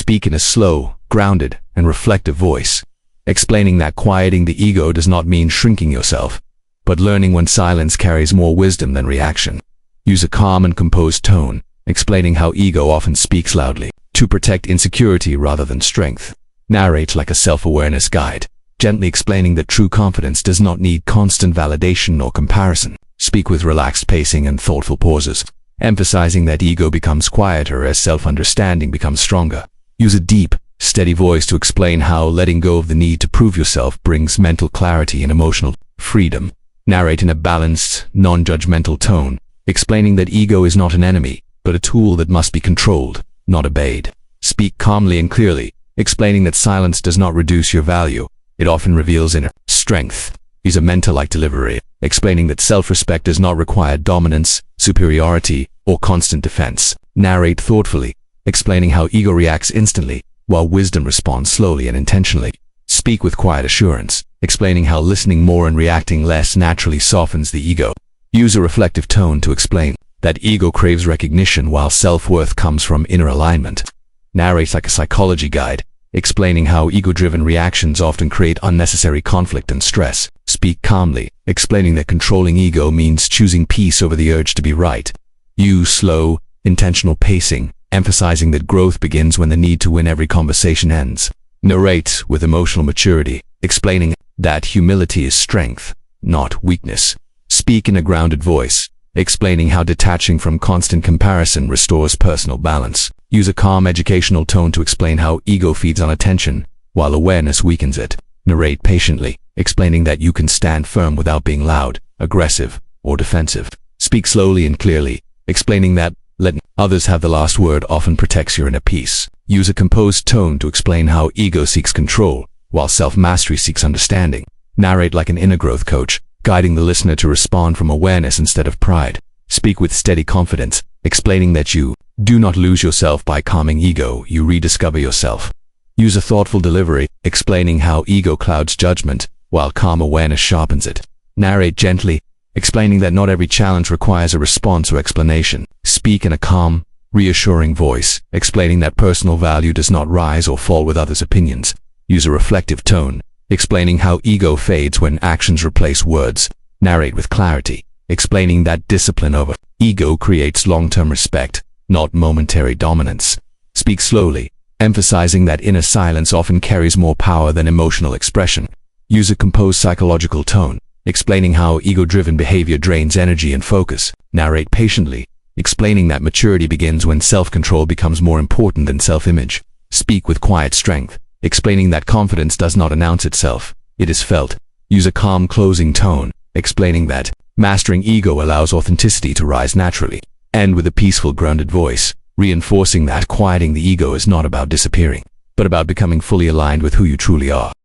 Speak in a slow, grounded, and reflective voice, explaining that quieting the ego does not mean shrinking yourself, but learning when silence carries more wisdom than reaction. Use a calm and composed tone, explaining how ego often speaks loudly to protect insecurity rather than strength. Narrate like a self-awareness guide, gently explaining that true confidence does not need constant validation or comparison. Speak with relaxed pacing and thoughtful pauses, emphasizing that ego becomes quieter as self-understanding becomes stronger. Use a deep, steady voice to explain how letting go of the need to prove yourself brings mental clarity and emotional freedom. Narrate in a balanced, non-judgmental tone, explaining that ego is not an enemy, but a tool that must be controlled, not obeyed. Speak calmly and clearly, explaining that silence does not reduce your value. It often reveals inner strength. Use a mentor-like delivery, explaining that self-respect does not require dominance, superiority, or constant defense. Narrate thoughtfully, explaining how ego reacts instantly, while wisdom responds slowly and intentionally. Speak with quiet assurance, explaining how listening more and reacting less naturally softens the ego. Use a reflective tone to explain that ego craves recognition while self-worth comes from inner alignment. Narrate like a psychology guide, explaining how ego-driven reactions often create unnecessary conflict and stress. Speak calmly, explaining that controlling ego means choosing peace over the urge to be right. Use slow, intentional pacing, emphasizing that growth begins when the need to win every conversation ends. Narrate with emotional maturity, explaining that humility is strength, not weakness. Speak in a grounded voice, explaining how detaching from constant comparison restores personal balance. Use a calm educational tone to explain how ego feeds on attention, while awareness weakens it. Narrate patiently, explaining that you can stand firm without being loud, aggressive, or defensive. Speak slowly and clearly, explaining that letting others have the last word often protects your inner peace. Use a composed tone to explain how ego seeks control, while self-mastery seeks understanding. Narrate like an inner growth coach, guiding the listener to respond from awareness instead of pride. Speak with steady confidence, explaining that you do not lose yourself by calming ego, you rediscover yourself. Use a thoughtful delivery, explaining how ego clouds judgment, while calm awareness sharpens it. Narrate gently, explaining that not every challenge requires a response or explanation. Speak in a calm, reassuring voice, explaining that personal value does not rise or fall with others' opinions. Use a reflective tone, explaining how ego fades when actions replace words. Narrate with clarity, explaining that discipline over ego creates long-term respect, not momentary dominance. Speak slowly, emphasizing that inner silence often carries more power than emotional expression. Use a composed psychological tone, explaining how ego-driven behavior drains energy and focus. Narrate patiently, explaining that maturity begins when self-control becomes more important than self-image. Speak with quiet strength, explaining that confidence does not announce itself, it is felt. Use a calm closing tone, explaining that mastering ego allows authenticity to rise naturally. End with a peaceful, grounded voice, reinforcing that quieting the ego is not about disappearing, but about becoming fully aligned with who you truly are.